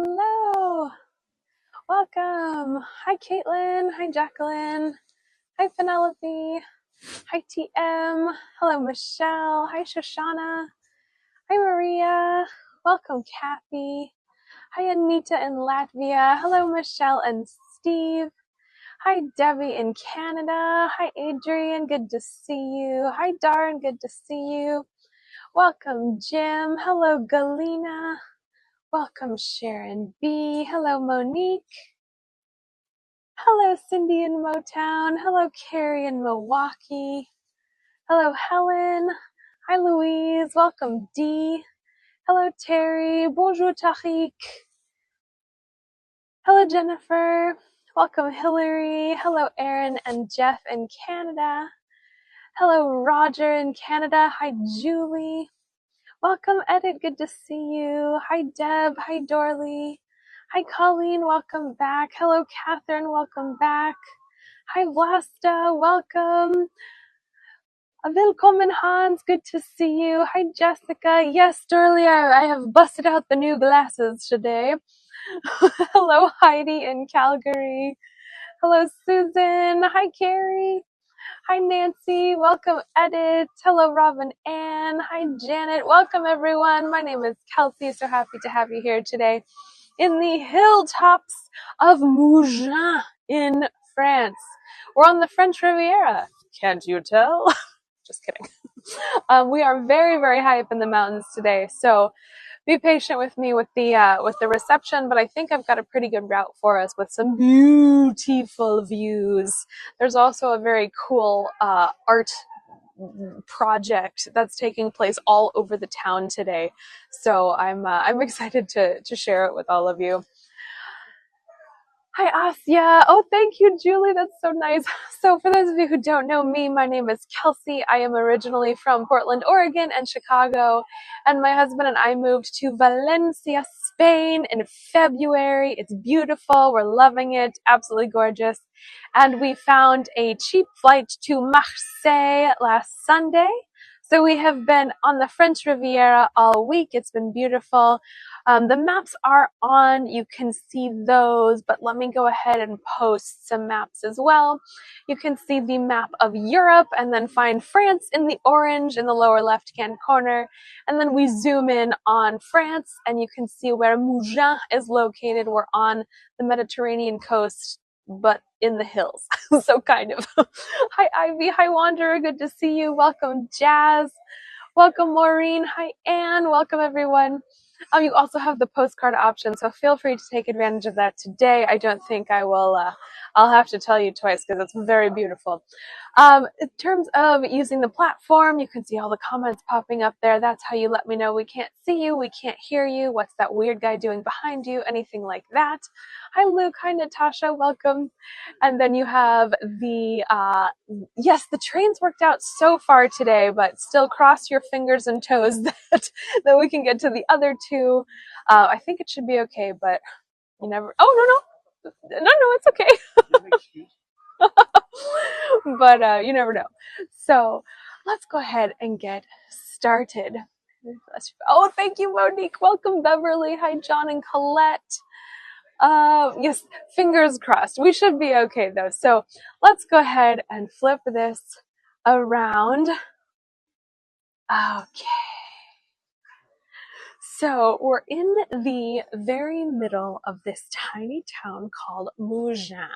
Hello. Welcome. Hi, Caitlin. Hi, Jacqueline. Hi, Penelope. Hi, TM. Hello, Michelle. Hi, Shoshana. Hi, Maria. Welcome, Kathy. Hi, Anita in Latvia. Hello, Michelle and Steve. Hi, Debbie in Canada. Hi, Adrian. Good to see you. Hi, Darren. Good to see you. Welcome, Jim. Hello, Galena. Welcome, Sharon B. Hello, Monique. Hello, Cindy in Motown. Hello, Carrie in Milwaukee. Hello, Helen. Hi, Louise. Welcome, Dee. Hello, Terry. Bonjour, Tariq. Hello, Jennifer. Welcome, Hillary. Hello, Aaron and Jeff in Canada. Hello, Roger in Canada. Hi, Julie. Welcome, Edit. Good to see you. Hi, Deb. Hi, Dorley. Hi, Colleen. Welcome back. Hello, Catherine. Welcome back. Hi, Vlasta. Welcome. Willkommen, Hans. Good to see you. Hi, Jessica. Yes, Dorley, I have busted out the new glasses today. Hello, Heidi in Calgary. Hello, Susan. Hi, Carrie. Hi, Nancy. Welcome, Edit. Hello, Robin Ann. Hi, Janet. Welcome, everyone. My name is Kelsey. So happy to have you here today in the hilltops of Mougins in France. We're on the French Riviera. Can't you tell? Just kidding. We are very, very high up in the mountains today. So be patient with me with the reception, but I think I've got a pretty good route for us with some beautiful views. There's also a very cool art project that's taking place all over the town today. So I'm excited to share it with all of you. Hi, Asya. Oh, thank you, Julie. That's so nice. So for those of you who don't know me, my name is Kelsey. I am originally from Portland, Oregon and Chicago. And my husband and I moved to Valencia, Spain in February. It's beautiful. We're loving it. Absolutely gorgeous. And we found a cheap flight to Marseille last Sunday. So we have been on the French Riviera all week. It's been beautiful. The maps are on, you can see those, but let me go ahead and post some maps as well. You can see the map of Europe and then find France in the orange in the lower left-hand corner. And then we zoom in on France and you can see where Mougins is located. We're on the Mediterranean coast, but in the hills. So kind of. Hi, Ivy. Hi, Wanderer. Good to see you. Welcome, Jazz. Welcome, Maureen. Hi, Anne. Welcome, everyone. You also have the postcard option, so feel free to take advantage of that today. I don't think I will, I'll have to tell you twice because it's very beautiful. In terms of using the platform, you can see all the comments popping up there. That's how you let me know we can't see you, we can't hear you, what's that weird guy doing behind you, anything like that. Hi, Luke. Hi, Natasha. Welcome. And then you have the, yes, the trains worked out so far today, but still cross your fingers and toes that we can get to the other two. I think it should be okay, but you never. Oh, no, it's okay. But you never know. So let's go ahead and get started. Oh, thank you, Monique. Welcome, Beverly. Hi, John and Colette. Yes, fingers crossed. We should be okay though. So let's go ahead and flip this around. Okay. So we're in the very middle of this tiny town called Mougins.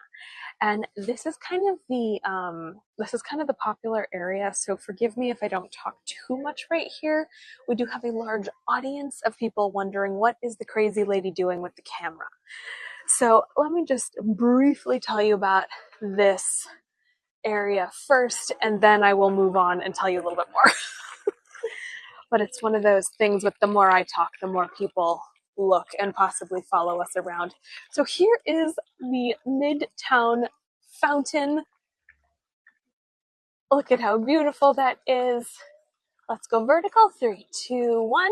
And this is kind of the popular area. So forgive me if I don't talk too much right here. We do have a large audience of people wondering what is the crazy lady doing with the camera. So let me just briefly tell you about this area first, and then I will move on and tell you a little bit more. But it's one of those things with the more I talk, the more people look and possibly follow us around. So here is the Midtown Fountain. Look at how beautiful that is. Let's go vertical. 3, 2, 1.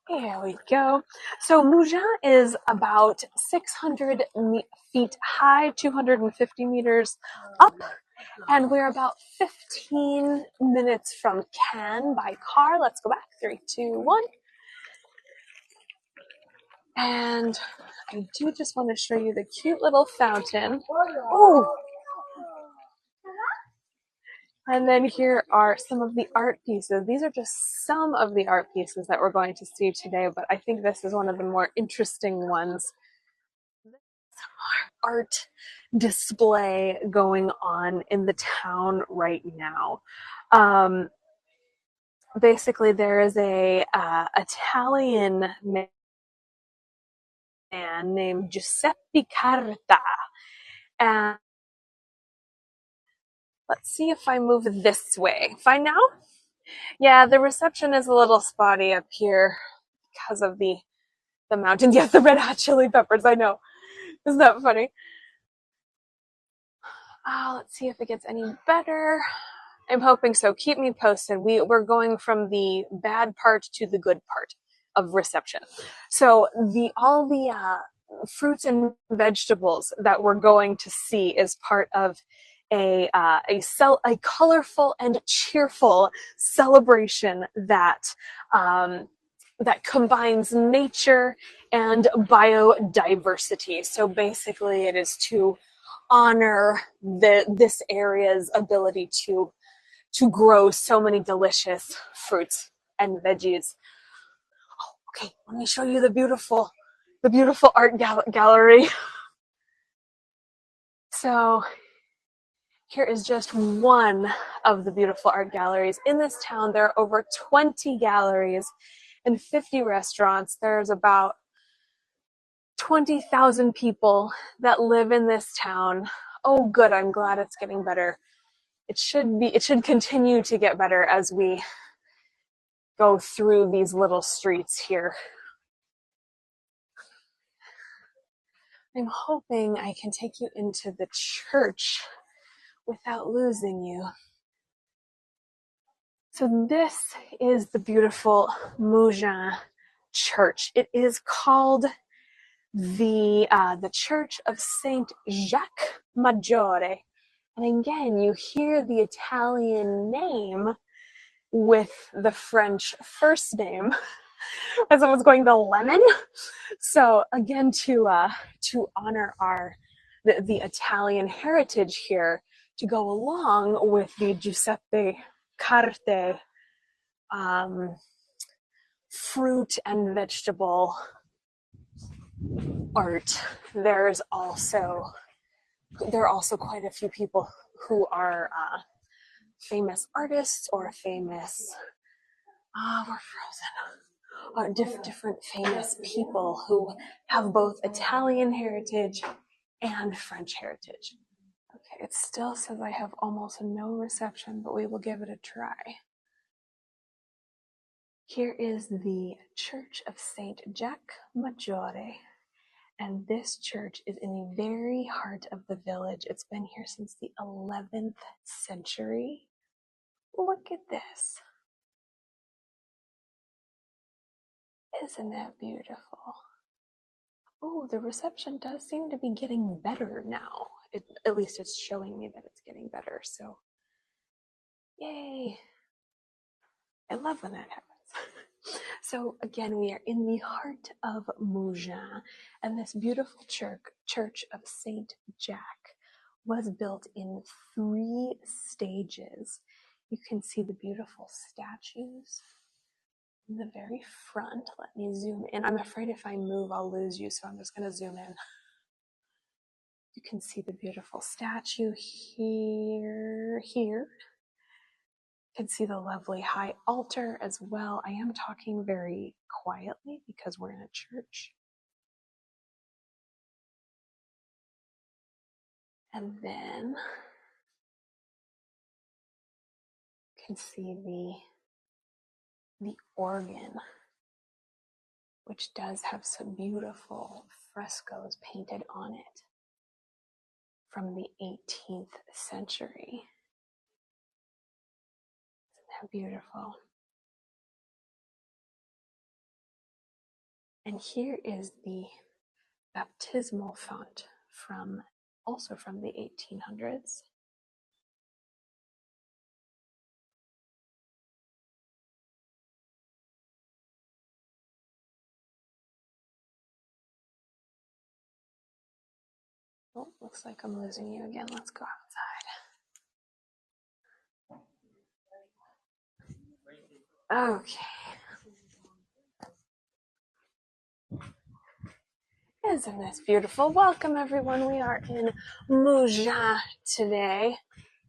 Here we go. So Mougins is about 600 feet high, 250 meters up, and we're about 15 minutes from Cannes by car. Let's go back. 3, 2, 1. And I do just want to show you the cute little fountain. Oh, and then here are some of the art pieces. These are just some of the art pieces that we're going to see today, but I think this is one of the more interesting ones. Art display going on in the town right now. Basically, there is a Italian man named Giuseppe Carta, and let's see if I move this way. Fine now? Yeah, the reception is a little spotty up here because of the mountains. Yes, the red hot chili peppers. I know. Isn't that funny? Let's see if it gets any better. I'm hoping so. Keep me posted. We're going from the bad part to the good part of reception. So all the fruits and vegetables that we're going to see is part of a colorful and cheerful celebration that that combines nature and biodiversity. So basically, it is to honor this area's ability to grow so many delicious fruits and veggies. Okay, let me show you the beautiful art gallery. So here is just one of the beautiful art galleries. In this town, there are over 20 galleries and 50 restaurants. There's about 20,000 people that live in this town. Oh, good. I'm glad it's getting better. It should continue to get better as we go through these little streets here. I'm hoping I can take you into the church without losing you. So this is the beautiful Mougins church. It is called the Church of Saint Jacques Maggiore. And again, you hear the Italian name with the French first name. As I was going the lemon. So again, to honor the Italian heritage here, to go along with the Giuseppe Carte fruit and vegetable art. There are also quite a few people who are famous artists or famous. We're frozen. Different famous people who have both Italian heritage and French heritage. Okay, it still says I have almost no reception, but we will give it a try. Here is the Church of Saint Jacques Maggiore, and this church is in the very heart of the village. It's been here since the 11th century. Look at this. Isn't that beautiful? Oh, the reception does seem to be getting better now. At least it's showing me that it's getting better, so yay. I love when that happens. So again, we are in the heart of Mougins, and this beautiful church of Saint Jacques was built in 3 stages. You can see the beautiful statues in the very front. Let me zoom in. I'm afraid if I move, I'll lose you, so I'm just going to zoom in. You can see the beautiful statue here. You can see the lovely high altar as well. I am talking very quietly because we're in a church. And then you can see the organ, which does have some beautiful frescoes painted on it from the 18th century. Isn't that beautiful? And here is the baptismal font also from the 1800s. Oh, looks like I'm losing you again. Let's go outside. Okay. Isn't this beautiful? Welcome, everyone. We are in Mougins today,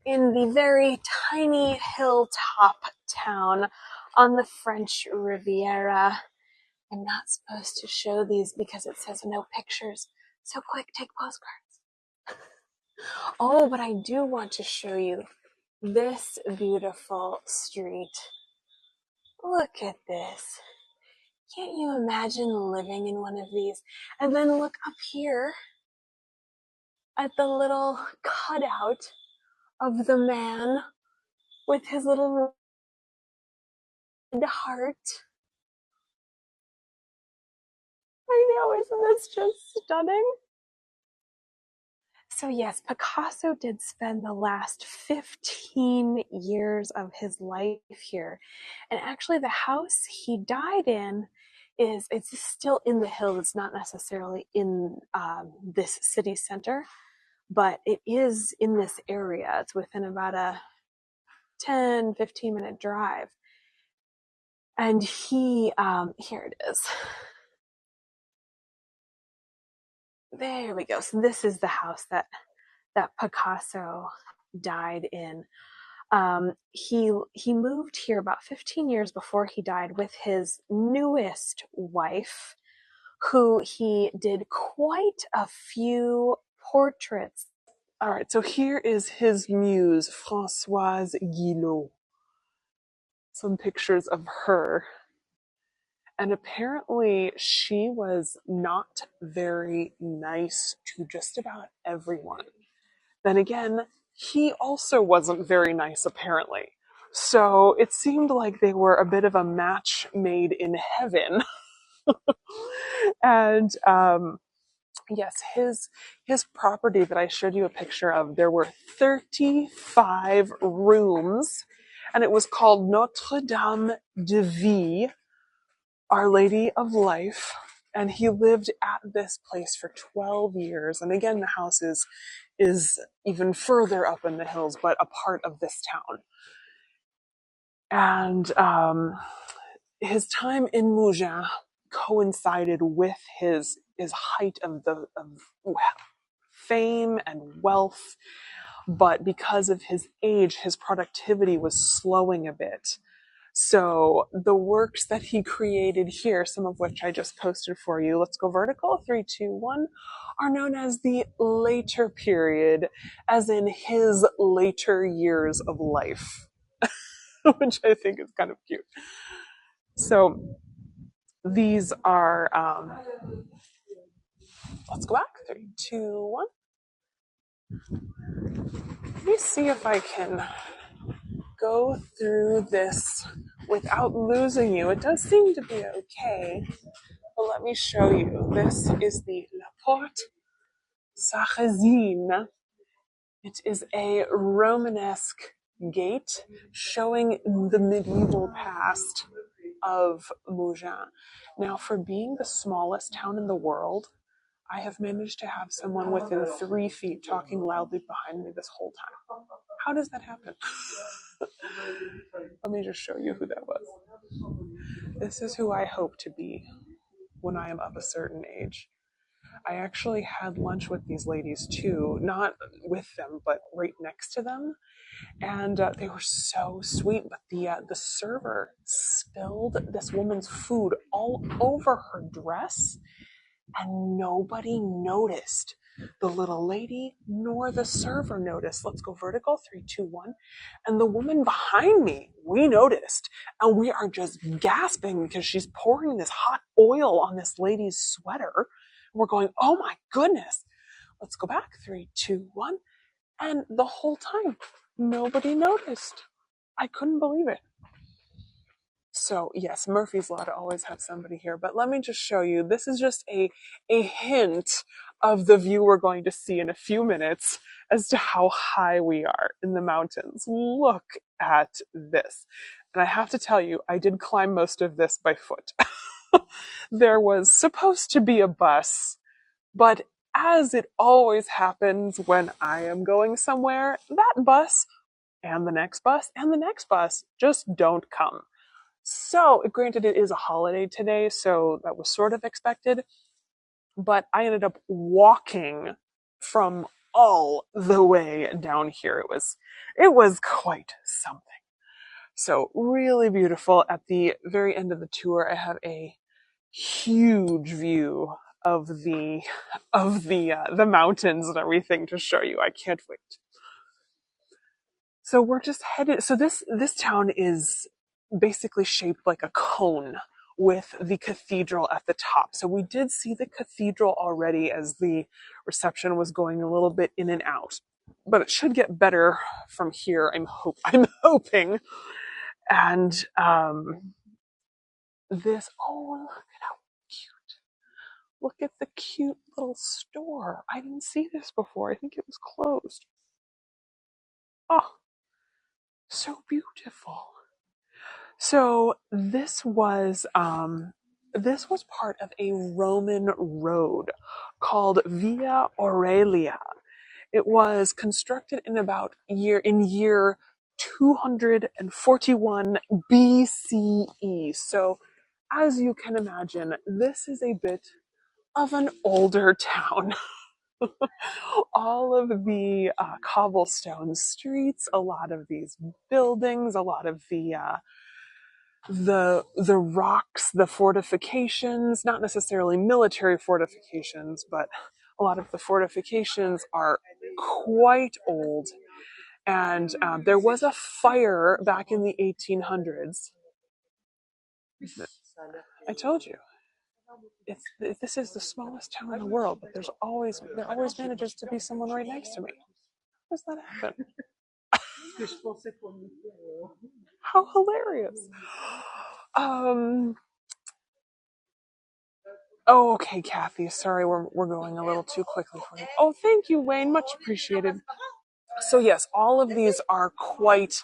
in the very tiny hilltop town on the French Riviera. I'm not supposed to show these because it says no pictures. So quick, take postcards. Oh, but I do want to show you this beautiful street. Look at this. Can't you imagine living in one of these? And then look up here at the little cutout of the man with his little red heart. I know, isn't this just stunning? So yes, Picasso did spend the last 15 years of his life here. And actually the house he died in it's still in the hills. It's not necessarily in this city center, but it is in this area. It's within about a 10-15 minute drive. And he, here it is. There we go. So this is the house that Picasso died in. He moved here about 15 years before he died with his newest wife, who he did quite a few portraits. All right, so here is his muse, Françoise Guillot. Some pictures of her. And apparently she was not very nice to just about everyone. Then again, he also wasn't very nice, apparently. So it seemed like they were a bit of a match made in heaven. And yes, his property that I showed you a picture of, there were 35 rooms, and it was called Notre Dame de Vie, Our Lady of Life. And he lived at this place for 12 years. And again, the house is even further up in the hills, but a part of this town. And his time in Mougins coincided with his height of fame and wealth, but because of his age, his productivity was slowing a bit. So the works that he created here, some of which I just posted for you, let's go vertical, 3, 2, 1, are known as the later period, as in his later years of life, which I think is kind of cute. So these are, let's go back, 3, 2, 1. Let me see if I can go through this without losing you. It does seem to be okay. But let me show you. This is the La Porte Sarrazine. It is a Romanesque gate showing the medieval past of Mougins. Now, for being the smallest town in the world, I have managed to have someone within 3 feet talking loudly behind me this whole time. How does that happen? Let me just show you who that was. This is who I hope to be when I am of a certain age. I actually had lunch with these ladies too, not with them, but right next to them. And they were so sweet, but the server spilled this woman's food all over her dress, and nobody noticed. The little lady nor the server noticed. Let's go vertical, 3, 2, 1. And the woman behind me, we noticed. And we are just gasping because she's pouring this hot oil on this lady's sweater. We're going, oh my goodness. Let's go back, 3, 2, 1. And the whole time, nobody noticed. I couldn't believe it. So yes, Murphy's Law to always have somebody here. But let me just show you. This is just a hint of the view we're going to see in a few minutes as to how high we are in the mountains. Look at this. And I have to tell you, I did climb most of this by foot. There was supposed to be a bus, but as it always happens when I am going somewhere, that bus and the next bus and the next bus just don't come. So, granted, it is a holiday today, so that was sort of expected, but I ended up walking from all the way down here. It was quite something. So really beautiful. At the very end of the tour, I have a huge view of the mountains and everything to show you. I can't wait. So we're just headed. So this town is basically shaped like a cone with the cathedral at the top. So we did see the cathedral already as the reception was going a little bit in and out, but it should get better from here. I'm hoping. And this, oh, look at how cute. Look at the cute little store. I didn't see this before. I think it was closed. Oh, so beautiful. So this was part of a Roman road called Via Aurelia. It was constructed in year 241 BCE. So as you can imagine, this is a bit of an older town. All of the cobblestone streets, a lot of these buildings, a lot of the rocks, the fortifications, not necessarily military fortifications, but a lot of the fortifications are quite old. And there was a fire back in the 1800s. I told you, this is the smallest town in the world, but there always manages to be someone right next to me. How does that happen? How hilarious! Oh, okay, Kathy. Sorry, we're going a little too quickly for you. Oh, thank you, Wayne. Much appreciated. So yes, all of these are quite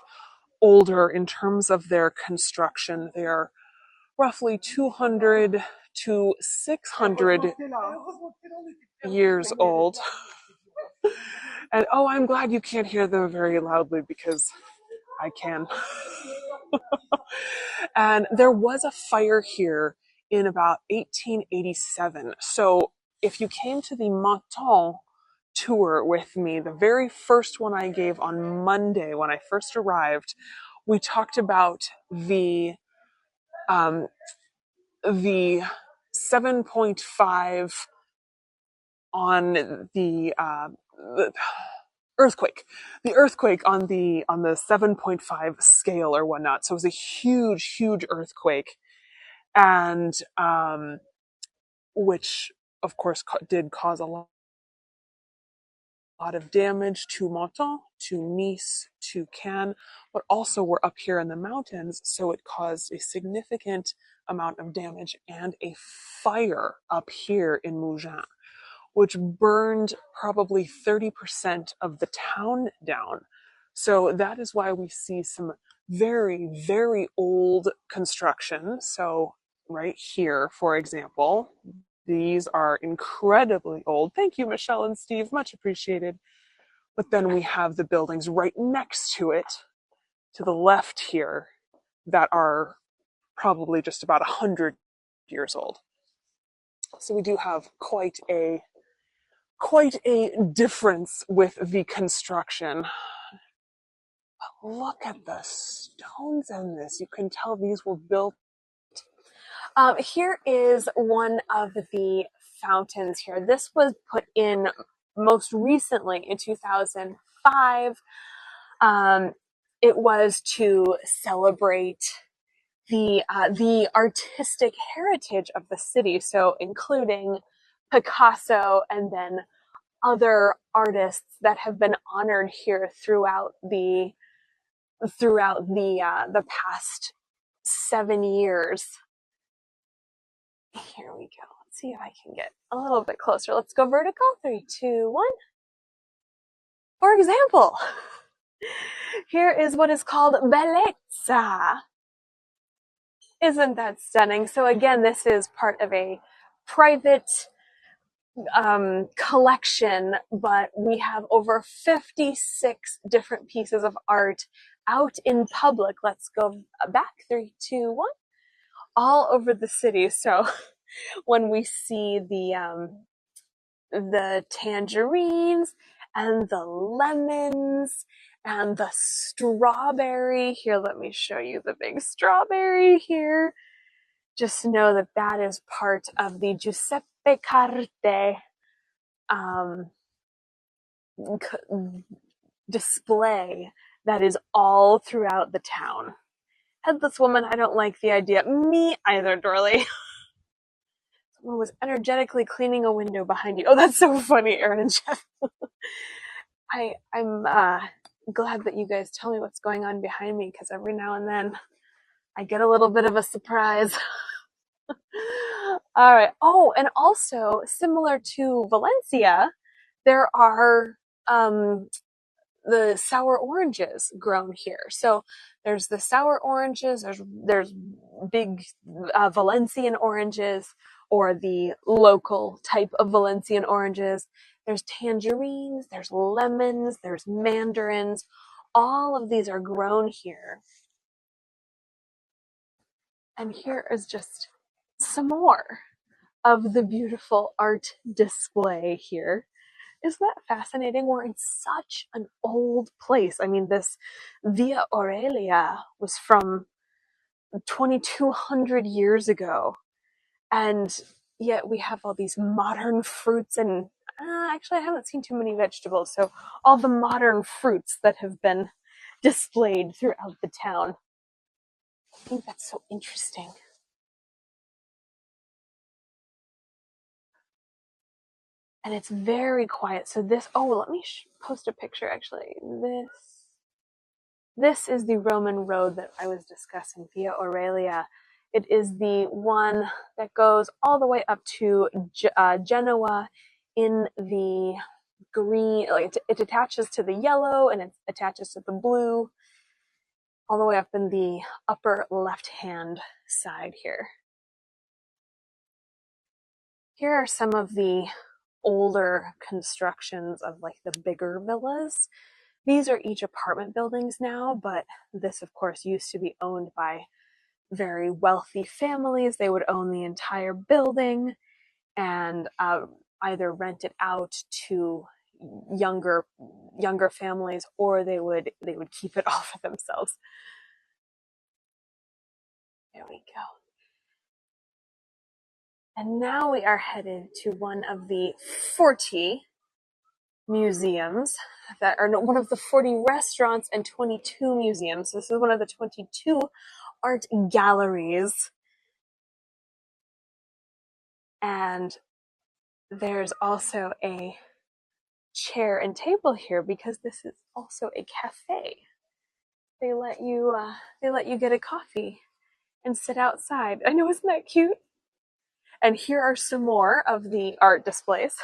older in terms of their construction. They are roughly 200 to 600 years old. And oh, I'm glad you can't hear them very loudly because I can. And there was a fire here in about 1887. So if you came to the Mougins tour with me, the very first one I gave on Monday when I first arrived, we talked about the 7.5 on the the earthquake on the 7.5 scale or whatnot. So it was a huge earthquake, and which of course did cause a lot of damage to Menton, to Nice, to Cannes, but also we're up here in the mountains, so it caused a significant amount of damage and a fire up here in Mougins, which burned probably 30% of the town down. So that is why we see some very old construction. So right here, for example, these are incredibly old. Thank you, Michelle and Steve, much appreciated. But then we have the buildings right next to it, to the left here, that are probably just about 100 years old. So we do have quite a difference with the construction. But look at the stones in this. You can tell these were built. Here is one of the fountains here. This was put in most recently in 2005. It was to celebrate the artistic heritage of the city, so including Picasso and then other artists that have been honored here throughout the past 7 years. Here we go. Let's see if I can get a little bit closer. Let's go vertical. 3, 2, 1. For example, here is what is called bellezza. Isn't that stunning? So again, this is part of a private collection, but we have over 56 different pieces of art out in public. Let's go back, 3, 2, 1, all over the city. So when we see the tangerines and the lemons and the strawberry here, let me show you the big strawberry here. Just know that that is part of the Giuseppe Carte um, display that is all throughout the town. Headless woman, I don't like the idea. Me either, Dorley. Someone was energetically cleaning a window behind you. Oh, that's so funny, Aaron and Jeff. I'm glad that you guys tell me what's going on behind me, because every now and then I get a little bit of a surprise. All right. Oh, and also similar to Valencia, there are the sour oranges grown here. So there's the sour oranges. There's big Valencian oranges, or the local type of Valencian oranges. There's tangerines. There's lemons. There's mandarins. All of these are grown here. And here is just some more of the beautiful art display here. Isn't that fascinating? We're in such an old place. I mean, this Via Aurelia was from 2,200 years ago. And yet we have all these modern fruits and actually I haven't seen too many vegetables. So all the modern fruits that have been displayed throughout the town. I think that's so interesting. And it's very quiet. So this, oh, let me post a picture actually. This is the Roman road that I was discussing, Via Aurelia. It is the one that goes all the way up to Genoa in the green, like it attaches to the yellow and it attaches to the blue, all the way up in the upper left-hand side here. Here are some of the older constructions of like the bigger villas. These are each apartment buildings now, but this, of course, used to be owned by very wealthy families. They would own the entire building and either rent it out to younger families, or they would keep it all for themselves. There we go. And now we are headed to one of the 40 museums that are one of the 40 restaurants and 22 museums. This is one of the 22 art galleries. And there's also a chair and table here because this is also a cafe. They let you get a coffee and sit outside. I know, isn't that cute? And here are some more of the art displays.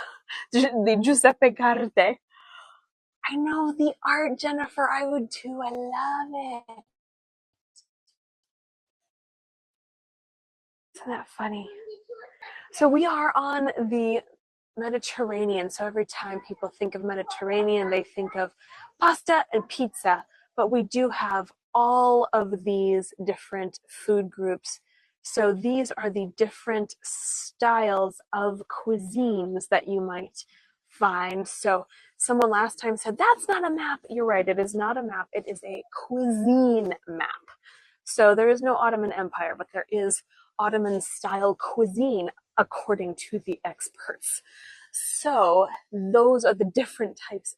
The Giuseppe Carte. I know the art, Jennifer. I would too. I love it. Isn't that funny? So we are on the Mediterranean. So every time people think of Mediterranean, they think of pasta and pizza. But we do have all of these different food groups. So these are the different styles of cuisines that you might find. So someone last time said, that's not a map. You're right. It is not a map. It is a cuisine map. So there is no Ottoman Empire, but there is Ottoman style cuisine according to the experts. So those are the different types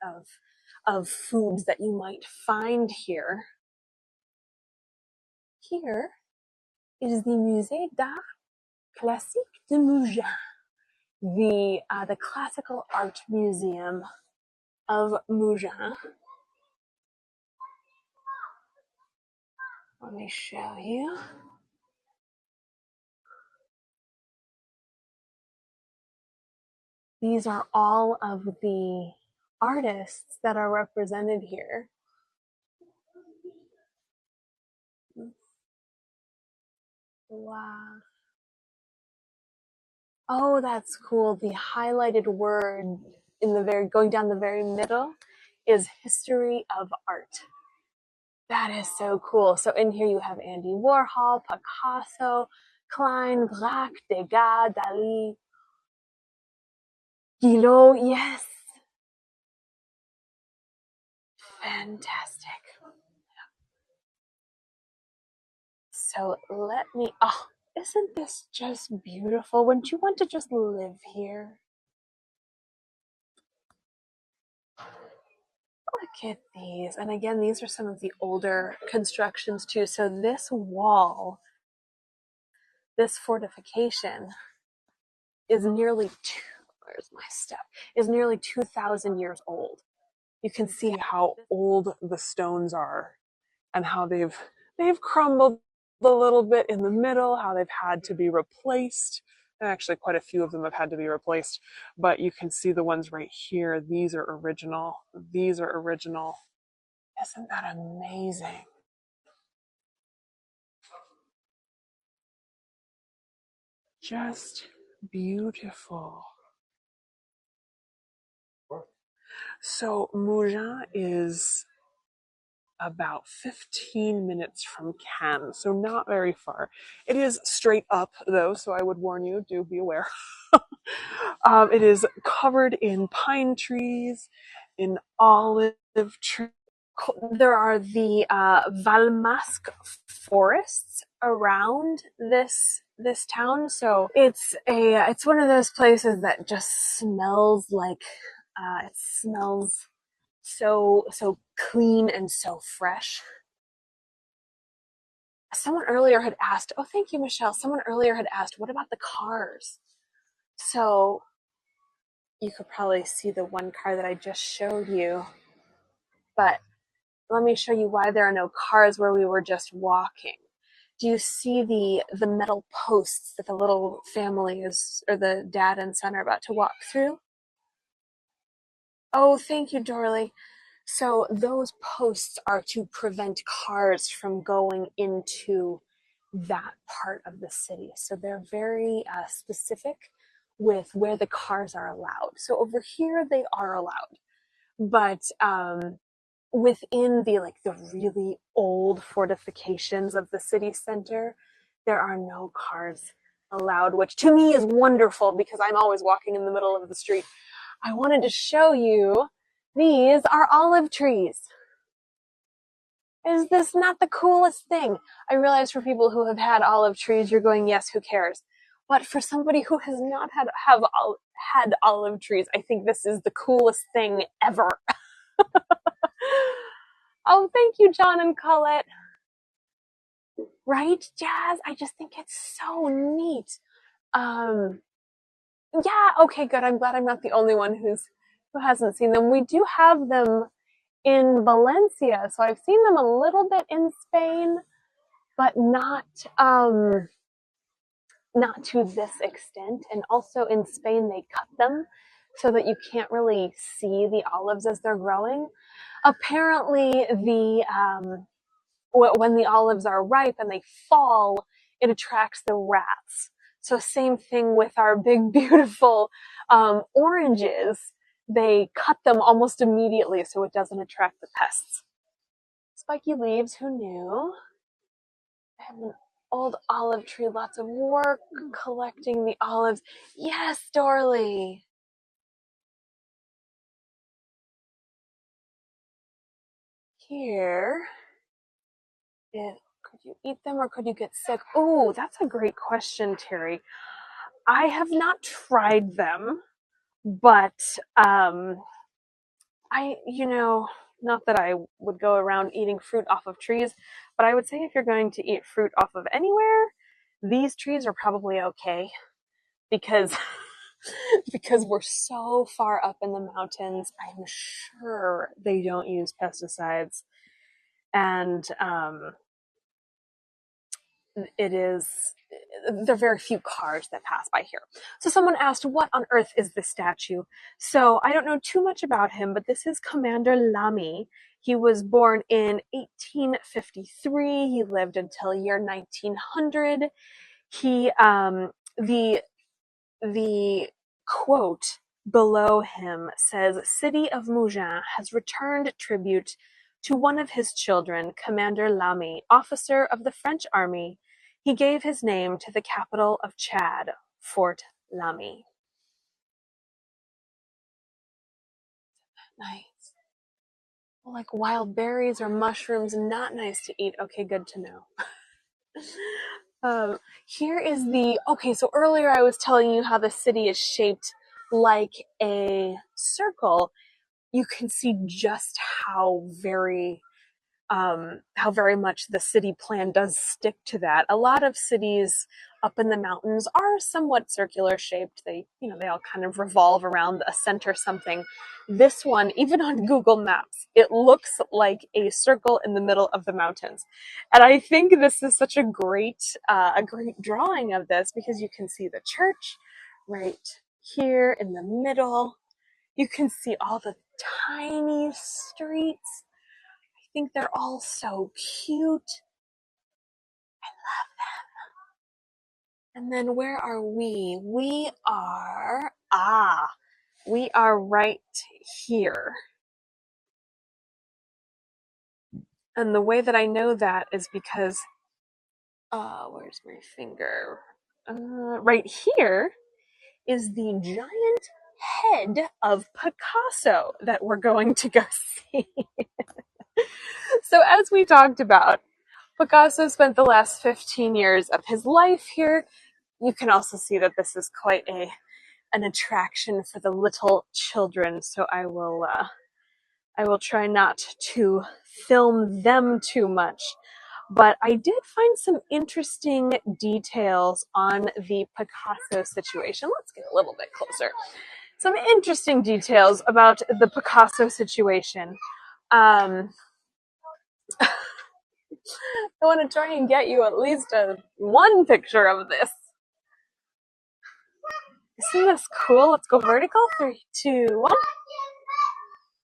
of foods that you might find here. Here is the Musée d'Art Classique de Mougins, the classical art museum of Mougins. Let me show you. These are all of the artists that are represented here. Wow. Oh, that's cool. The highlighted word in the very going down the very middle is history of art. That is so cool. So in here you have Andy Warhol, Picasso, Klein, Braque, Degas, Dali, Guillot. Yes, fantastic. So let me. Oh, isn't this just beautiful? Wouldn't you want to just live here? Look at these. And again, these are some of the older constructions too. So this wall, this fortification is nearly two, where's my step? Is nearly 2,000 years old. You can see how old the stones are and how they've crumbled a little bit in the middle, how they've had to be replaced. And actually, quite a few of them have had to be replaced, but you can see the ones right here. These are original. These are original. Isn't that amazing? Just beautiful. So Mougins is about 15 minutes from Cannes, so not very far. It is straight up though, so I would warn you, do be aware. It is covered in pine trees, in olive trees. There are the Valmasque forests around this town, so it's one of those places that just smells like it smells so clean and so fresh. Someone earlier had asked, oh, thank you, Michelle. Someone earlier had asked, what about the cars? So you could probably see the one car that I just showed you, but let me show you why there are no cars where we were just walking. Do you see the metal posts that the little family is, or the dad and son are about to walk through? Oh, thank you, Dorley. So those posts are to prevent cars from going into that part of the city. So they're very specific with where the cars are allowed. So over here they are allowed, but within the really old fortifications of the city center, there are no cars allowed, which to me is wonderful because I'm always walking in the middle of the street. I wanted to show you, these are olive trees. Is this not the coolest thing? I realize for people who have had olive trees, you're going, yes, who cares? But for somebody who has not had olive trees, I think this is the coolest thing ever. Oh, thank you, John and Colette. Right, Jazz? I just think it's so neat. Yeah, okay, good. I'm glad I'm not the only one who hasn't seen them. We do have them in Valencia, so I've seen them a little bit in Spain, but not to this extent. And also in Spain, they cut them so that you can't really see the olives as they're growing. Apparently, when the olives are ripe and they fall, it attracts the rats. So same thing with our big, beautiful oranges. They cut them almost immediately so it doesn't attract the pests. Spiky leaves, who knew? I have an old olive tree, lots of work collecting the olives. Yes, Dorley. Here, could you eat them or could you get sick? Oh, that's a great question, Terry. I have not tried them, but not that I would go around eating fruit off of trees, but I would say if you're going to eat fruit off of anywhere, these trees are probably okay because because we're so far up in the mountains. I'm sure they don't use pesticides, and there are very few cars that pass by here. So someone asked, what on earth is this statue? So I don't know too much about him, but this is Commander Lamy. He was born in 1853. He lived until year 1900. The the quote below him says, "City of Mougins has returned tribute to one of his children, Commander Lamy, officer of the French army. He gave his name to the capital of Chad, Fort Lamy." Nice. Well, like wild berries or mushrooms, not nice to eat. Okay, good to know. Here is okay, so earlier I was telling you how the city is shaped like a circle. You can see just how very much the city plan does stick to that. A lot of cities up in the mountains are somewhat circular shaped. They all kind of revolve around a center something. This one, even on Google Maps, it looks like a circle in the middle of the mountains. And I think this is such a great drawing of this, because you can see the church right here in the middle. You can see all the tiny streets. I think they're all so cute. I love them. And then where are we? We are right here. And the way that I know that is because, where's my finger? Right here is the giant head of Picasso that we're going to go see. So as we talked about, Picasso spent the last 15 years of his life here. You can also see that this is quite an attraction for the little children. So I will try not to film them too much. But I did find some interesting details on the Picasso situation. Let's get a little bit closer. Some interesting details about the Picasso situation. I want to try and get you at least one picture of this. Isn't this cool? Let's go vertical. 3, 2, 1.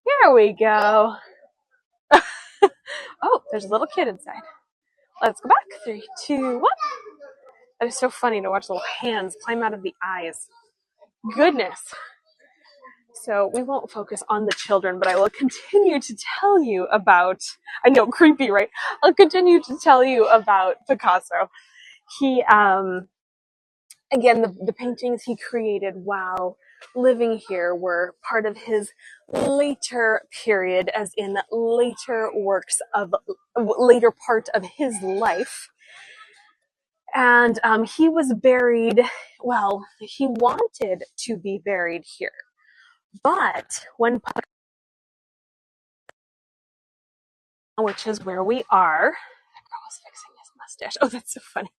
Here we go. Oh, there's a little kid inside. Let's go back. 3, 2, 1. That is so funny to watch little hands climb out of the eyes. Goodness. So we won't focus on the children, but I will continue to tell you about, I know, creepy, right? I'll continue to tell you about Picasso. He, again, the paintings he created while living here were part of his later period, as in later part of his life. And he was buried, well, he wanted to be buried here. But when Picasso, which is where we are, I was fixing his mustache. Oh, that's so funny.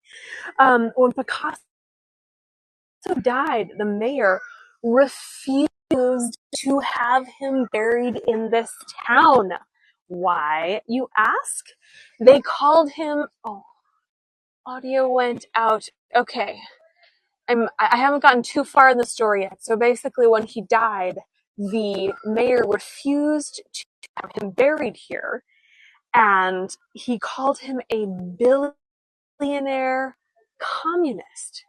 When Picasso died, the mayor refused to have him buried in this town. Why, you ask? They called him, oh, audio went out. Okay. I haven't gotten too far in the story yet. So basically when he died, the mayor refused to have him buried here, and he called him a billionaire communist.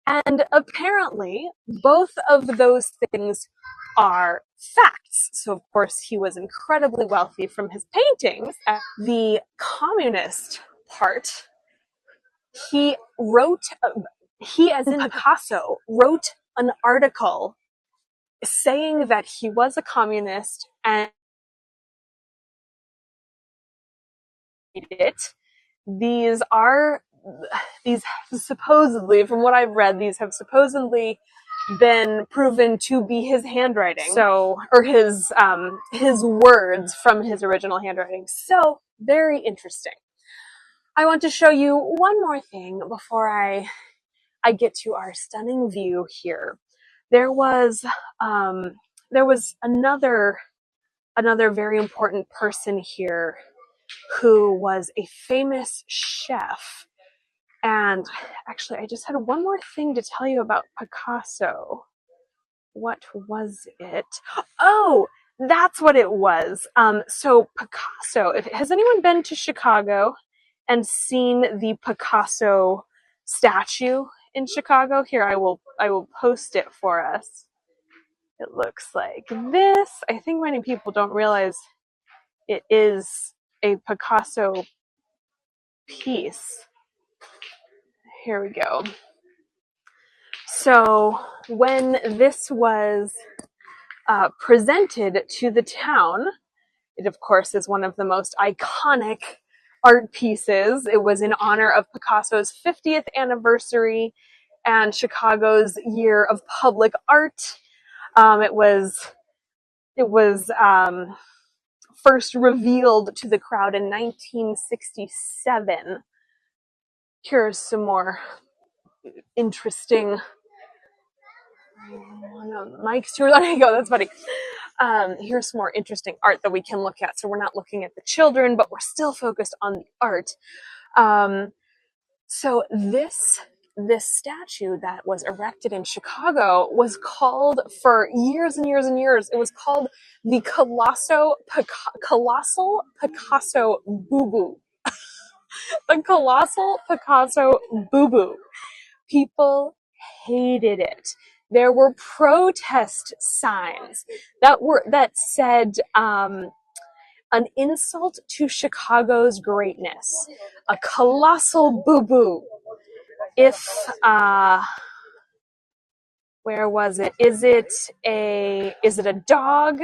And apparently both of those things are facts. So of course he was incredibly wealthy from his paintings. The communist part, he as in Picasso, wrote an article saying that he was a communist and it. These supposedly, from what I've read, these have supposedly been proven to be his handwriting. So, or his words from his original handwriting. So, very interesting. I want to show you one more thing before I get to our stunning view here. There was another very important person here who was a famous chef. And actually, I just had one more thing to tell you about Picasso. What was it? Oh, that's what it was. So Picasso, has anyone been to Chicago and seen the Picasso statue in Chicago. Here, I will post it for us. It looks like this. I think many people don't realize it is a Picasso piece. Here we go. So when this was presented to the town, it of course is one of the most iconic art pieces. It was in honor of Picasso's 50th anniversary and Chicago's year of public art. It was first revealed to the crowd in 1967. Here's some more interesting. Mike's too. There you go. That's funny. Here's some more interesting art that we can look at. So we're not looking at the children, but we're still focused on the art. So this statue that was erected in Chicago was called, for years and years and years, it was called the Colossal Picasso Boo Boo. The Colossal Picasso Boo Boo. People hated it. There were protest signs that said an insult to Chicago's greatness, a colossal boo-boo. If where was it? Is it a dog?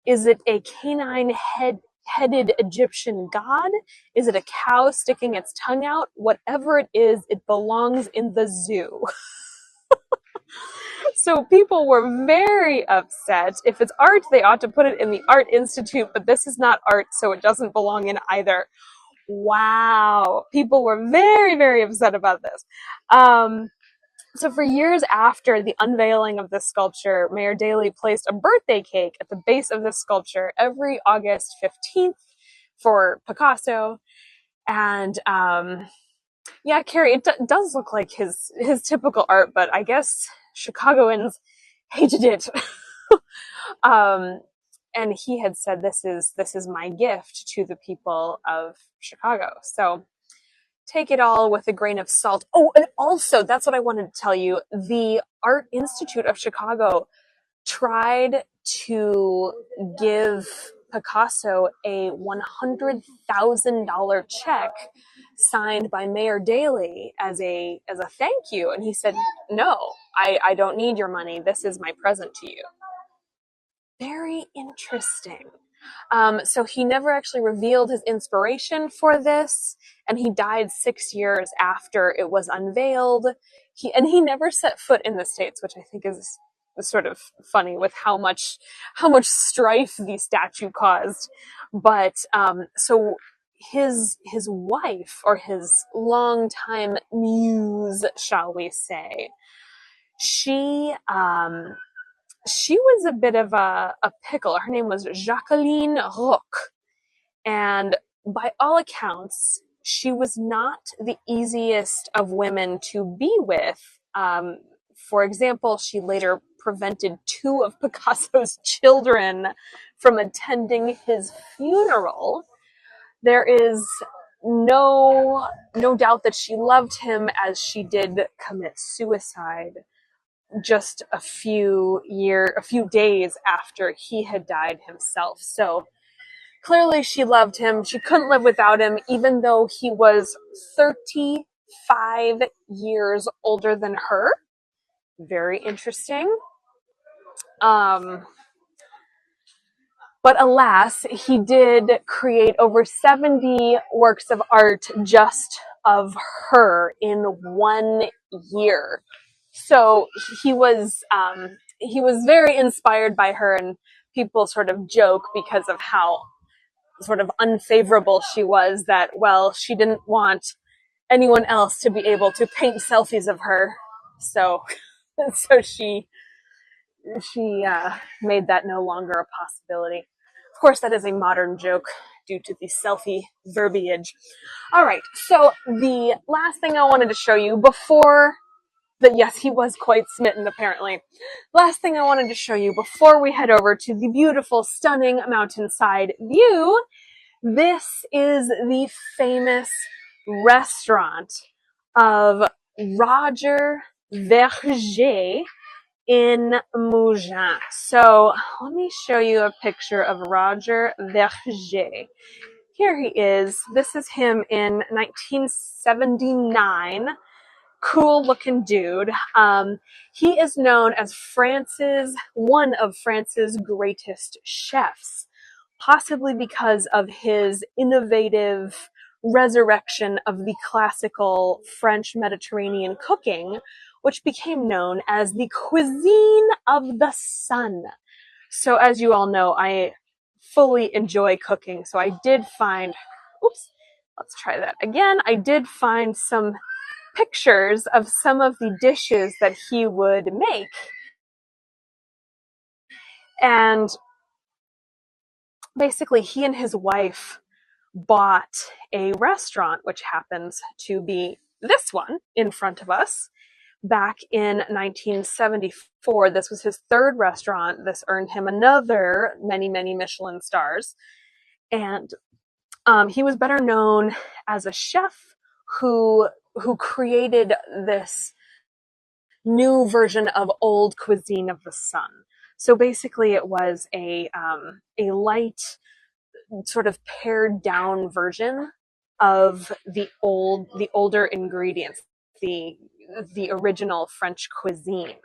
Is it a canine-headed Egyptian god? Is it a cow sticking its tongue out? Whatever it is, it belongs in the zoo. So people were very upset. If it's art, they ought to put it in the Art Institute, but this is not art, so it doesn't belong in either. Wow. People were very, very upset about this. So for years after the unveiling of this sculpture, Mayor Daley placed a birthday cake at the base of this sculpture every August 15th for Picasso. And yeah, Carrie, it does look like his typical art, but I guess Chicagoans hated it. And he had said, this is my gift to the people of Chicago. So take it all with a grain of salt. Oh, and also, that's what I wanted to tell you. The Art Institute of Chicago tried to give Picasso a $100,000 check signed by Mayor Daley as a thank you. And he said, no, I don't need your money. This is my present to you. Very interesting. So he never actually revealed his inspiration for this, and he died 6 years after it was unveiled. He never set foot in the States, which I think is sort of funny with how much strife the statue caused. But so his wife, or his longtime muse, shall we say, she was a bit of a pickle. Her name was Jacqueline Roch. And by all accounts, she was not the easiest of women to be with. For example, she later prevented 2 of Picasso's children from attending his funeral. There is no doubt that she loved him, as she did commit suicide just a few days after he had died himself. So clearly she loved him. She couldn't live without him, even though he was 35 years older than her. Very interesting. But alas, he did create over 70 works of art just of her in 1 year. So he was very inspired by her, and people sort of joke because of how sort of unfavorable she was, that, well, she didn't want anyone else to be able to paint selfies of her. So she made that no longer a possibility. Of course, that is a modern joke due to the selfie verbiage. All right, so the last thing I wanted to show you before that, yes, he was quite smitten, apparently. Last thing I wanted to show you before we head over to the beautiful, stunning mountainside view. This is the famous restaurant of Roger Verger in Mougins. So let me show you a picture of Roger Verger. Here he is. This is him in 1979. Cool looking dude. He is known as one of France's greatest chefs, possibly because of his innovative resurrection of the classical French Mediterranean cooking, which became known as the cuisine of the sun. So as you all know, I fully enjoy cooking. So I did find, oops, let's try that again. I did find some pictures of some of the dishes that he would make. And basically, he and his wife bought a restaurant, which happens to be this one in front of us, back in 1974. This was his third restaurant. This earned him another many, many Michelin stars. And he was better known as a chef who created this new version of old cuisine of the sun. So basically, it was a light, sort of pared down version of the older ingredients, the original French cuisine.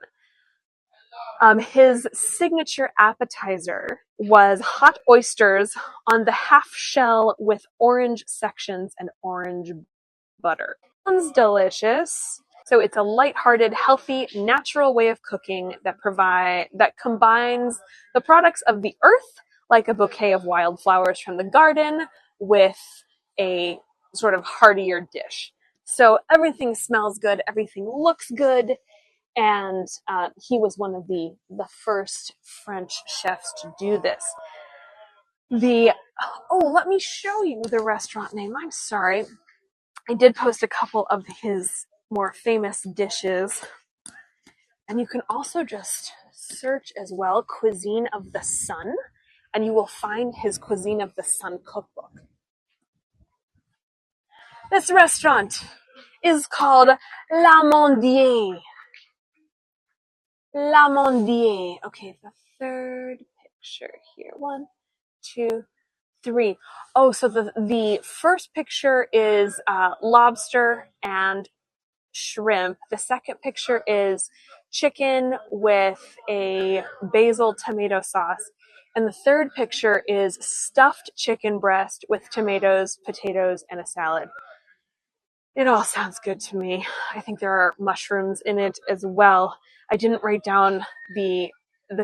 His signature appetizer was hot oysters on the half shell with orange sections and orange butter. Sounds delicious. So it's a lighthearted, healthy, natural way of cooking that combines the products of the earth, like a bouquet of wildflowers from the garden, with a sort of heartier dish. So everything smells good, everything looks good, and he was one of the first French chefs to do this. Let me show you the restaurant name. I'm sorry. I did post a couple of his more famous dishes. And you can also just search as well, Cuisine of the Sun, and you will find his Cuisine of the Sun cookbook. This restaurant is called La Mondier. La Mondier. Okay, the third picture here. 1, 2, 3. Oh, so the first picture is lobster and shrimp. The second picture is chicken with a basil tomato sauce. And the third picture is stuffed chicken breast with tomatoes, potatoes, and a salad. It all sounds good to me. I think there are mushrooms in it as well. I didn't write down the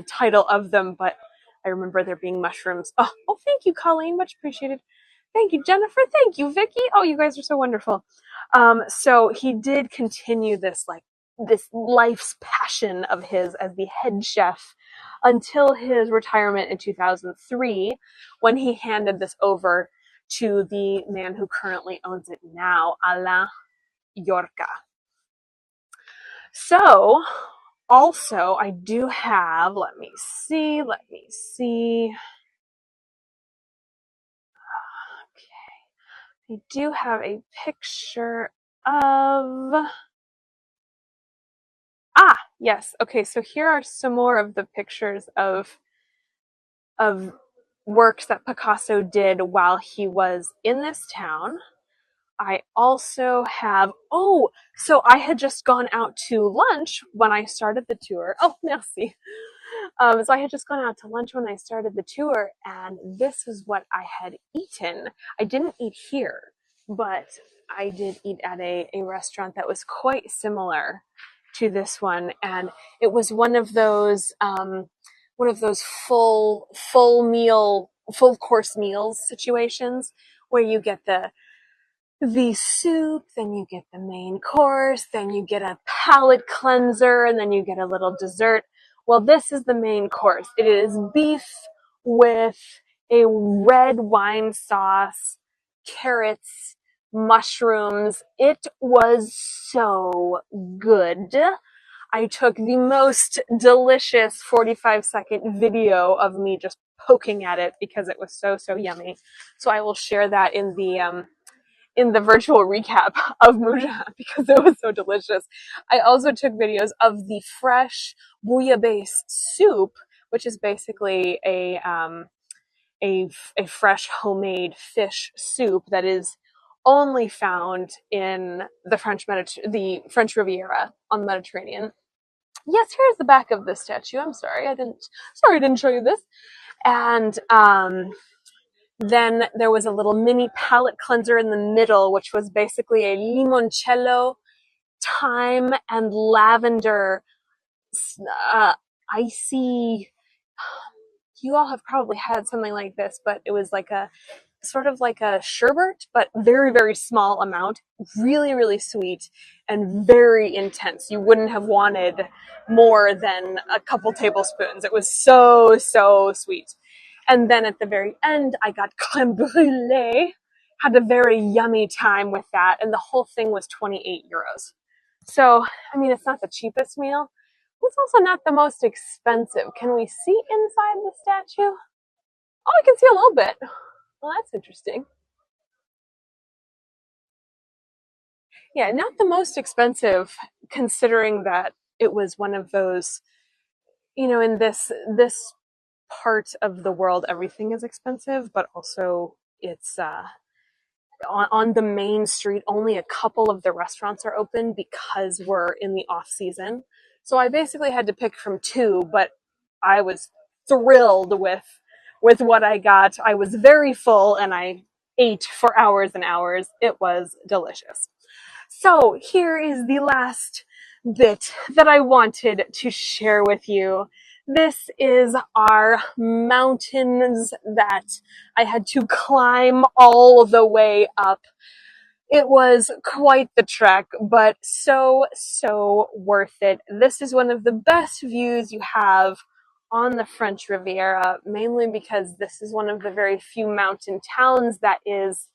title of them, but I remember there being mushrooms. Oh, thank you, Colleen. Much appreciated. Thank you, Jennifer. Thank you, Vicky. Oh, you guys are so wonderful. So he did continue this life's passion of his as the head chef until his retirement in 2003, when he handed this over to the man who currently owns it now, Alain Yorca. So, also, I do have, let me see. Okay. I do have a picture of, yes. Okay, so here are some more of the pictures of works that Picasso did while he was in this town. I also have, so I had just gone out to lunch when I started the tour. Oh, merci. So I had just gone out to lunch when I started the tour, and this is what I had eaten. I didn't eat here, but I did eat at a restaurant that was quite similar to this one, and it was one of those full course meals situations where you get the soup, then you get the main course, then you get a palate cleanser, and then you get a little dessert. Well, this is the main course. It is beef with a red wine sauce, carrots, mushrooms. It was so good. I took the most delicious 45-second video of me just poking at it because it was so, so yummy. So I will share that in in the virtual recap of Mougins because it was so delicious. I also took videos of the fresh bouillabaisse soup, which is basically a fresh homemade fish soup that is only found in the the French Riviera on the Mediterranean. Yes, here's the back of the statue. I'm sorry, I didn't show you this. And then there was a little mini palate cleanser in the middle, which was basically a limoncello, thyme, and lavender icy. You all have probably had something like this, but it was like a sort of like a sherbet, but very, very small amount, really, really sweet and very intense. You wouldn't have wanted more than a couple tablespoons. It was so, so sweet. And then at the very end, I got creme brulee, had a very yummy time with that, and the whole thing was 28 euros. So, I mean, it's not the cheapest meal. It's also not the most expensive. Can we see inside the statue? Oh, I can see a little bit. Well, that's interesting. Yeah, not the most expensive, considering that it was one of those, in this part of the world, everything is expensive, but also it's on the main street, only a couple of the restaurants are open because we're in the off season. So I basically had to pick from two, but I was thrilled with what I got. I was very full and I ate for hours and hours. It was delicious. So here is the last bit that I wanted to share with you. This is our mountains that I had to climb all the way up. It was quite the trek, but so, so worth it. This is one of the best views you have on the French Riviera, mainly because this is one of the very few mountain towns that is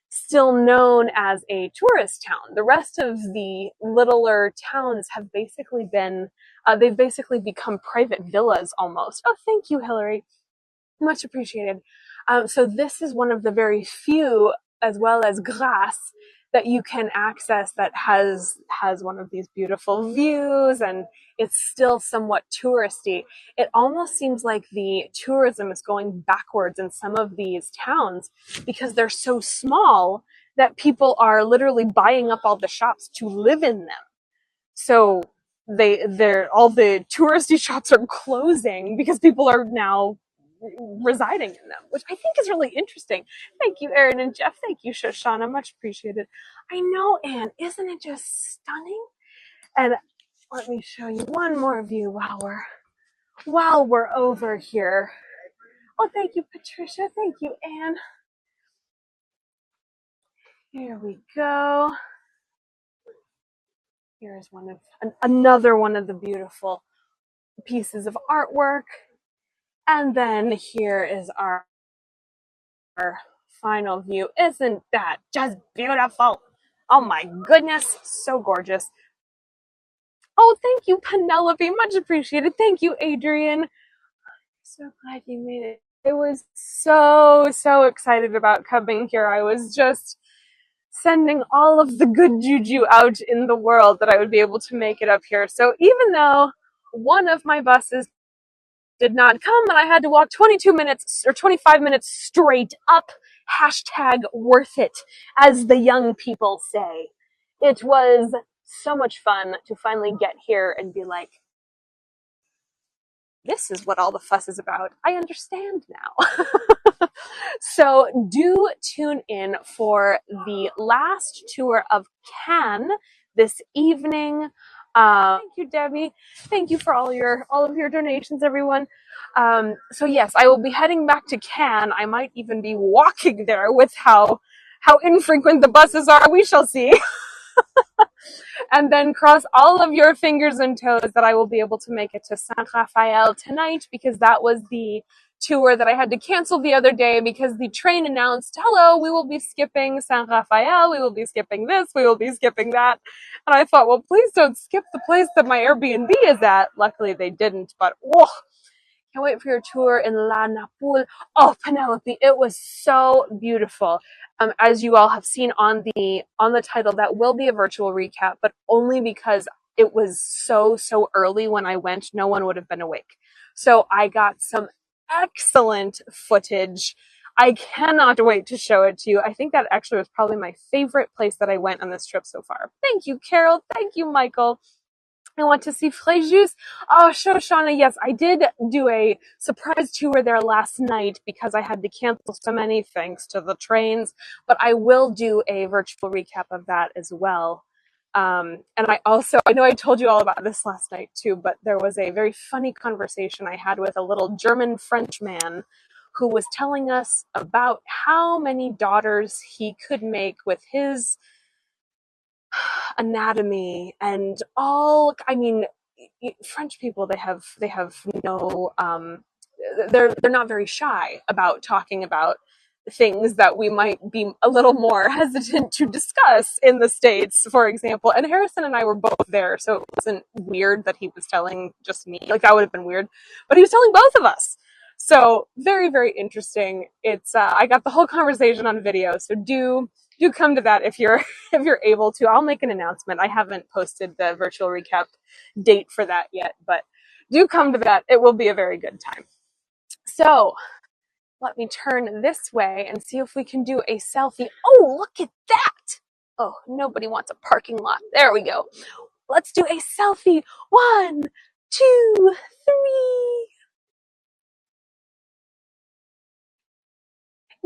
still known as a tourist town. The rest of the littler towns have basically they've basically become private villas almost. Oh, thank you, Hillary. Much appreciated. So this is one of the very few, as well as Grasse, that you can access that has one of these beautiful views, and it's still somewhat touristy. It almost seems like the tourism is going backwards in some of these towns because they're so small that people are literally buying up all the shops to live in them. So they're all the touristy shops are closing because people are now residing in them, which I think is really interesting. Thank you, Erin and Jeff. Thank you, Shoshana. Much appreciated. I know, Anne, isn't it just stunning? And let me show you one more view while we're over here. Oh, thank you, Patricia. Thank you, Anne. Here we go. Here's another one of the beautiful pieces of artwork. And then here is our final view. Isn't that just beautiful? Oh my goodness, so gorgeous. Oh, thank you, Penelope. Much appreciated. Thank you, Adrian. So glad you made it. I was so, so excited about coming here. I was just sending all of the good juju out in the world that I would be able to make it up here. So even though one of my buses did not come and I had to walk 22 minutes or 25 minutes straight up, hashtag worth it, as the young people say. It was so much fun to finally get here and be like, this is what all the fuss is about. I understand now. So do tune in for the last tour of Cannes this evening. Thank you, Debbie. Thank you for all of your donations, everyone. So yes, I will be heading back to Cannes. I might even be walking there with how infrequent the buses are. We shall see. And then cross all of your fingers and toes that I will be able to make it to Saint Raphael tonight, because that was the tour that I had to cancel the other day because the train announced, hello, we will be skipping Saint Raphael, we will be skipping this, we will be skipping that. And I thought, well, please don't skip the place that my Airbnb is at. Luckily they didn't, but whoa, Can't wait for your tour in La Napoule. Oh, Penelope, it was so beautiful. As you all have seen on the title, that will be a virtual recap, but only because it was so early when I went. No one would have been awake, so I got some excellent footage. I cannot wait to show it to you. I think that actually was probably my favorite place that I went on this trip so far. Thank you, Carol. Thank you, Michael. I want to see Fréjus. Oh, Shoshana, yes, I did do a surprise tour there last night because I had to cancel so many thanks to the trains, but I will do a virtual recap of that as well. And I know I told you all about this last night too, but there was a very funny conversation I had with a little German French man who was telling us about how many daughters he could make with his anatomy and all. I mean, French people, they have no they're not very shy about talking about things that we might be a little more hesitant to discuss in the States, for example. And Harrison and I were both there, so it wasn't weird that he was telling just me. Like, that would have been weird, but he was telling both of us. So very interesting. It's I got the whole conversation on video, so do come to that if you're if you're able to. I'll make an announcement. I haven't posted the virtual recap date for that yet, but do come to that. It will be a very good time. So let me turn this way and see if we can do a selfie. Oh, look at that. Oh, nobody wants a parking lot. There we go. Let's do a selfie. 1, 2, 3.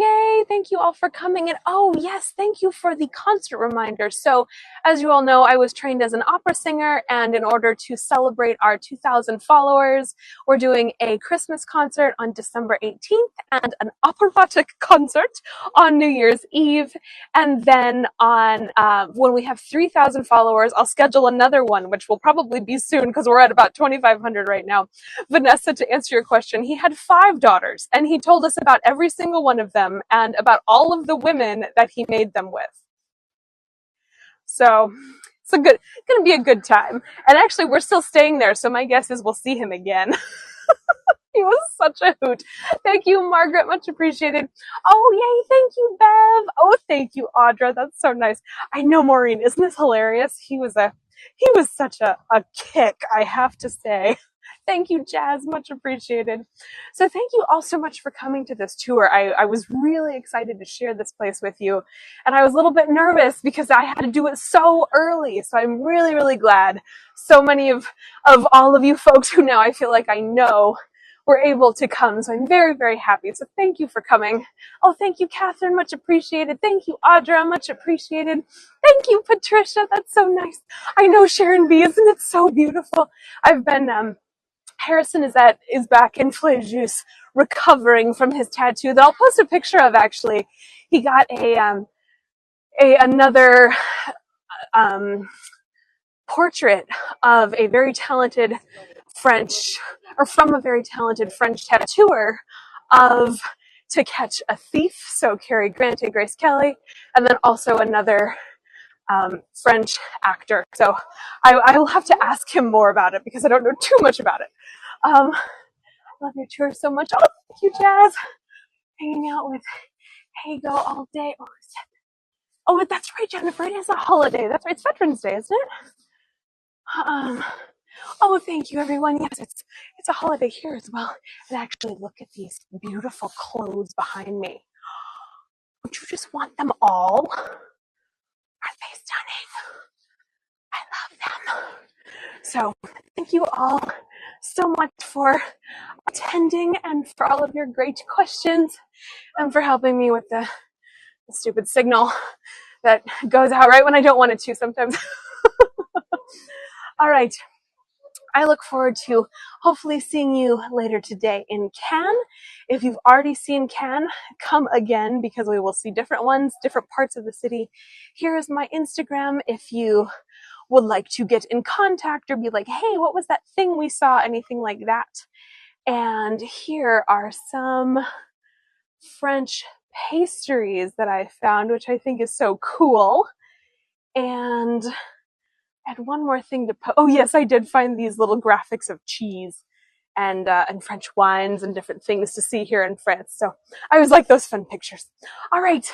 Yay, thank you all for coming. And oh yes, thank you for the concert reminder. So as you all know, I was trained as an opera singer, and in order to celebrate our 2,000 followers, we're doing a Christmas concert on December 18th and an operatic concert on New Year's Eve. And then on when we have 3,000 followers, I'll schedule another one, which will probably be soon because we're at about 2,500 right now. Vanessa, to answer your question, he had 5 daughters, and he told us about every single one of them and about all of the women that he made them with. So it's gonna be a good time. And actually, we're still staying there, so my guess is we'll see him again. He was such a hoot. Thank you, Margaret. Much appreciated. Oh, yay. Thank you, Bev. Oh, thank you, Audra. That's so nice. I know, Maureen. Isn't this hilarious? He was such a kick, I have to say. Thank you, Jazz. Much appreciated. So thank you all so much for coming to this tour. I was really excited to share this place with you. And I was a little bit nervous because I had to do it so early. So I'm really glad so many of all of you folks who now I feel like I know were able to come. So I'm very happy. So thank you for coming. Oh, thank you, Catherine. Much appreciated. Thank you, Audra. Much appreciated. Thank you, Patricia. That's so nice. I know, Sharon B. Isn't it so beautiful? I've been Harrison is back in Fréjus recovering from his tattoo that I'll post a picture of. Actually, he got another portrait of a very talented from a very talented French tattooer of To Catch a Thief. So Cary Grant and Grace Kelly, and then also another French actor. So I will have to ask him more about it because I don't know too much about it. Love your tour so much. Oh, thank you, Jazz. Hanging out with Hago all day. Oh, that's right, Jennifer. It is a holiday. That's right. It's Veterans Day, isn't it? Oh, thank you, everyone. Yes, it's a holiday here as well. And actually, look at these beautiful clothes behind me. Don't you just want them all? Are they stunning? I love them. So thank you all so much for attending and for all of your great questions and for helping me with the stupid signal that goes out right when I don't want it to sometimes. All right. I look forward to hopefully seeing you later today in Cannes. If you've already seen Cannes, come again because we will see different ones, different parts of the city. Here is my Instagram if you would like to get in contact or be like, hey, what was that thing we saw? Anything like that. And here are some French pastries that I found, which I think is so cool. And I had one more thing to put. Oh, yes, I did find these little graphics of cheese. and French wines and different things to see here in France. So I always like those fun pictures. All right,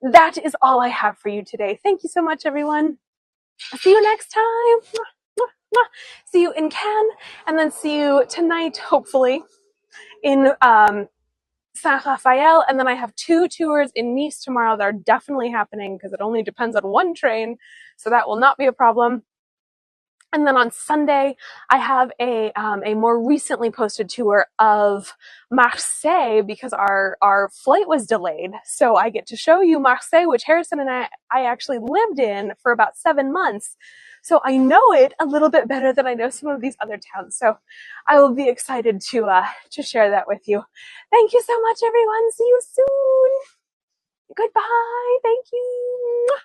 that is all I have for you today. Thank you so much, everyone. See you next time. See you in Cannes, and then see you tonight, hopefully, in Saint Raphael. And then I have 2 tours in Nice tomorrow that are definitely happening because it only depends on one train, so that will not be a problem. And then on Sunday, I have a more recently posted tour of Marseille because our flight was delayed. So I get to show you Marseille, which Harrison and I actually lived in for about 7 months. So I know it a little bit better than I know some of these other towns. So I will be excited to share that with you. Thank you so much, everyone. See you soon. Goodbye. Thank you.